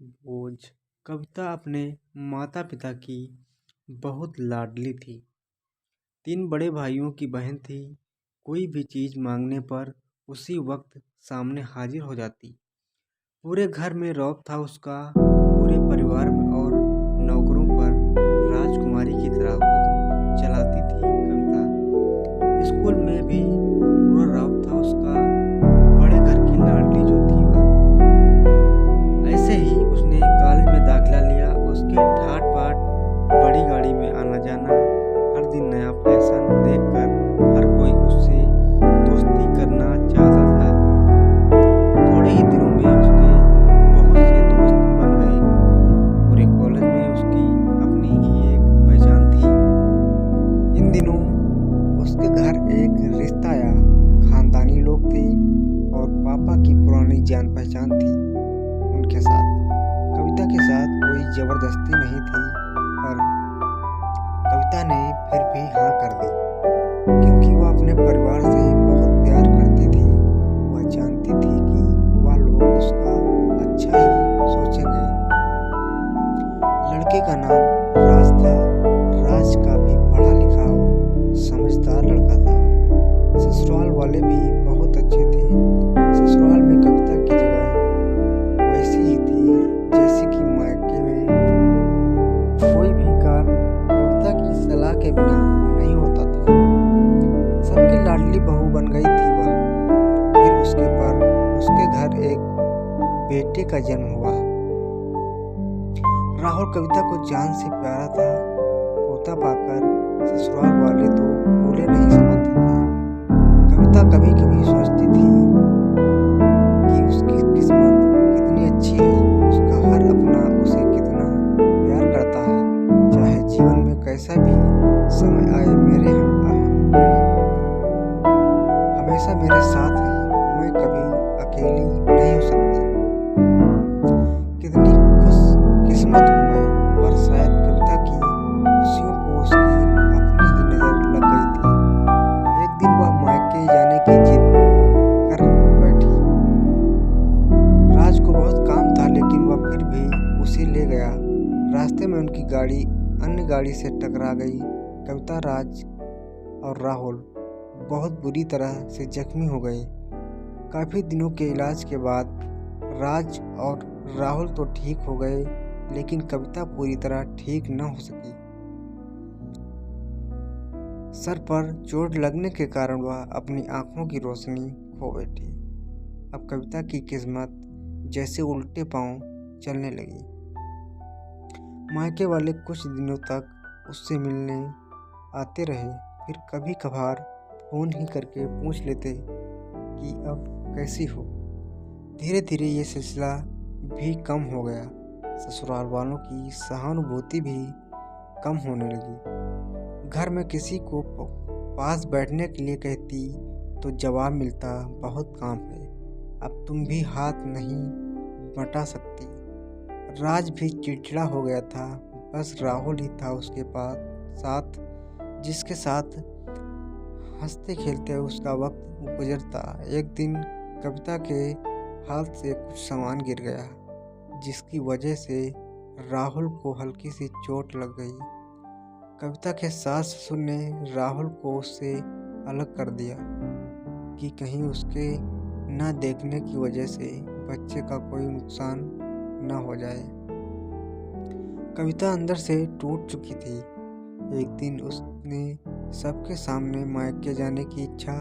बोझ। कविता अपने माता-पिता की बहुत लाडली थी। 3 बड़े भाइयों की बहन थी। कोई भी चीज़ मांगने पर उसी वक्त सामने हाजिर हो जाती। पूरे घर में रौब था उसका। पूरे परिवार में और नौकरों पर राजकुमारी की तरह हुक्म चलाती थी कविता। स्कूल में भी पूरा रौब था उसका। बड़े घर की लाडली जो थी वह। ऐसे ही उसने कॉलेज में दाखिला लिया। उसके ठाट-बाट बड़ी गाड़ी में आना-जाना, हर दिन नया फैशन देखकर हर कोई उससे दोस्ती करना चाहता था। थोड़े ही दिनों में उसके बहुत से दोस्त बन गए। पूरे कॉलेज में उसकी अपनी ही एक पहचान थी। इन दिनों उसके घर एक रिश्ता आया। खानदानी लोग थे और पापा की पुरानी जान-पहचान थी उनके साथ। कविता के साथ कोई जबरदस्ती नहीं थी, पर कविता ने फिर भी हाँ कर दी, क्योंकि वह अपने परिवार से बहुत प्यार करती थी। वह जानती थी कि वह लोग उसका अच्छा ही सोचेंगे। लड़के का नाम राज था। राज काफी पढ़ा लिखा और समझदार लड़का था। ससुराल वाले भी बहुत अच्छे थे। ससुराल में कविता की जगह वैसी ही थी जैसी कि मायके में। कोई भी कार्य कविता की सलाह के बिना नहीं होता था। सबकी लाडली बहू बन गई थी वह। फिर उसके घर एक बेटे का जन्म हुआ। राहुल कविता को जान से प्यारा था। पोता पाकर ससुराल वाले तो भूले नहीं समझते थे। कविता कभी कभी सोचती थी कि उसकी किस्मत कितनी अच्छी है। उसका हर अपना उसे कितना प्यार करता है। चाहे जीवन में कैसा भी समय आए, हमेशा मेरे साथ है। मैं कभी अकेली नहीं हो सकती। कितनी खुश किस्मत हूँ मैं। पर शायद कविता की खुशियों को उसकी अपनी ही नजर लग गई थी। एक दिन वह मायके जाने की जिद कर बैठी। राज को बहुत काम था, लेकिन वह फिर भी उसे ले गया। रास्ते में उनकी गाड़ी अन्य गाड़ी से टकरा गई। कविता, राज और राहुल बहुत बुरी तरह से जख्मी हो गए। काफी दिनों के इलाज के बाद राज और राहुल तो ठीक हो गए, लेकिन कविता पूरी तरह ठीक न हो सकी। सर पर चोट लगने के कारण वह अपनी आंखों की रोशनी खो बैठी। अब कविता की किस्मत जैसे उल्टे पांव चलने लगी। मायके वाले कुछ दिनों तक उससे मिलने आते रहे। फिर कभी कभार फोन ही करके पूछ लेते कि अब कैसी हो। धीरे धीरे ये सिलसिला भी कम हो गया। ससुराल वालों की सहानुभूति भी कम होने लगी। घर में किसी को पास बैठने के लिए कहती तो जवाब मिलता, बहुत काम है, अब तुम भी हाथ नहीं बटा सकती। राज भी चिड़चिड़ा हो गया था। बस राहुल ही था उसके साथ, जिसके साथ हंसते खेलते उसका वक्त गुजरता। एक दिन कविता के हाथ से कुछ सामान गिर गया, जिसकी वजह से राहुल को हल्की सी चोट लग गई। कविता के सास ससुर ने राहुल को उससे अलग कर दिया कि कहीं उसके न देखने की वजह से बच्चे का कोई नुकसान न हो जाए। कविता अंदर से टूट चुकी थी। एक दिन उसने सबके सामने मायके जाने की इच्छा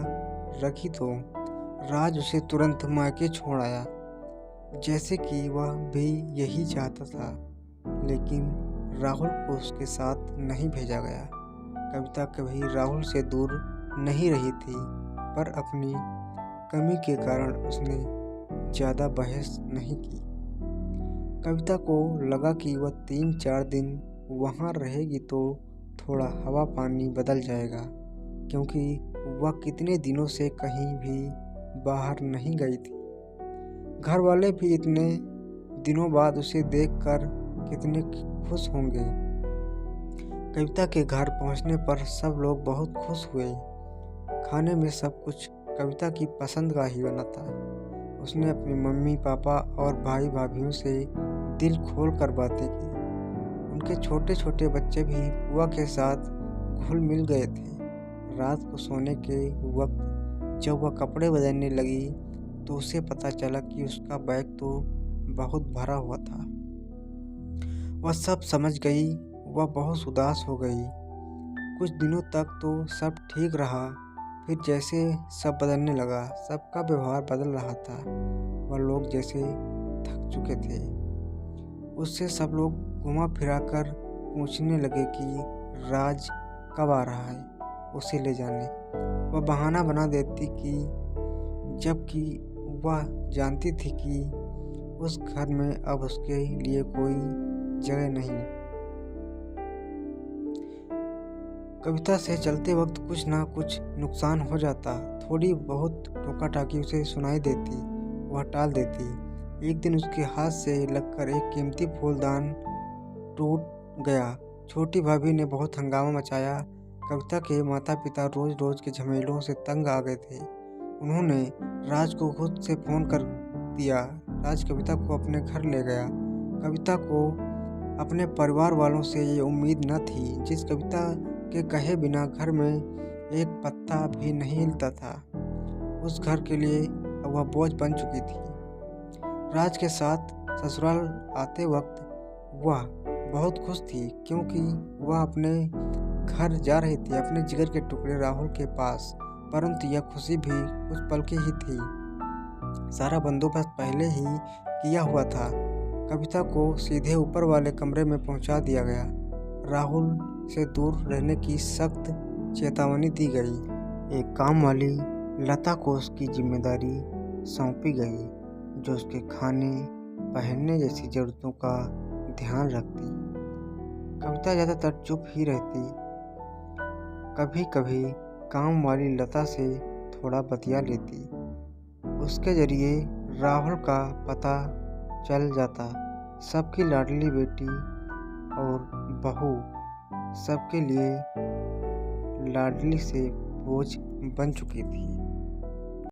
रखी तो राज उसे तुरंत मायके छोड़ आया, जैसे कि वह भी यही चाहता था। लेकिन राहुल को उसके साथ नहीं भेजा गया। कविता कभी राहुल से दूर नहीं रही थी, पर अपनी कमी के कारण उसने ज़्यादा बहस नहीं की। कविता को लगा कि वह 3-4 दिन वहाँ रहेगी तो थोड़ा हवा पानी बदल जाएगा, क्योंकि वह कितने दिनों से कहीं भी बाहर नहीं गई थी। घर वाले भी इतने दिनों बाद उसे देखकर कितने खुश होंगे। कविता के घर पहुंचने पर सब लोग बहुत खुश हुए। खाने में सब कुछ कविता की पसंद का ही बना था। उसने अपनी मम्मी पापा और भाई भाभीयों से दिल खोल कर बातें की। उनके छोटे छोटे बच्चे भी बुआ के साथ घुल मिल गए थे। रात को सोने के वक्त जब वह कपड़े बदलने लगी तो उसे पता चला कि उसका बैग तो बहुत भरा हुआ था। वह सब समझ गई। वह बहुत उदास हो गई। कुछ दिनों तक तो सब ठीक रहा, फिर जैसे सब बदलने लगा, सबका व्यवहार बदल रहा था। वह लोग जैसे थक चुके थे। उससे सब लोग घुमा फिरा कर पूछने लगे कि राज कब आ रहा है उसे ले जाने। वह बहाना बना देती कि जबकि वह जानती थी कि उस घर में अब उसके लिए कोई जगह नहीं। कविता से चलते वक्त कुछ ना कुछ नुकसान हो जाता। थोड़ी बहुत टोका टाकी उसे सुनाई देती, वह टाल देती। एक दिन उसके हाथ से लगकर एक कीमती फूलदान टूट गया। छोटी भाभी ने बहुत हंगामा मचाया। कविता के माता पिता रोज रोज के झमेलों से तंग आ गए थे। उन्होंने राज को खुद से फोन कर दिया। राज कविता को अपने घर ले गया। कविता को अपने परिवार वालों से ये उम्मीद न थी। जिस कविता के कहे बिना घर में एक पत्ता भी नहीं हिलता था, उस घर के लिए वह बोझ बन चुकी थी। राज के साथ ससुराल आते वक्त वह बहुत खुश थी, क्योंकि वह अपने घर जा रही थी, अपने जिगर के टुकड़े राहुल के पास। परंतु यह खुशी भी कुछ पल की ही थी। सारा बंदोबस्त पहले ही किया हुआ था। कविता को सीधे ऊपर वाले कमरे में पहुंचा दिया गया। राहुल से दूर रहने की सख्त चेतावनी दी गई। एक काम वाली लता को उसकी जिम्मेदारी सौंपी गई, जो उसके खाने पहनने जैसी जरूरतों का ध्यान रखती। कविता ज़्यादातर चुप ही रहती। कभी कभी काम वाली लता से थोड़ा बतिया लेती। उसके जरिए राहुल का पता चल जाता। सबकी लाडली बेटी और बहू सबके लिए लाडली से बोझ बन चुकी थी।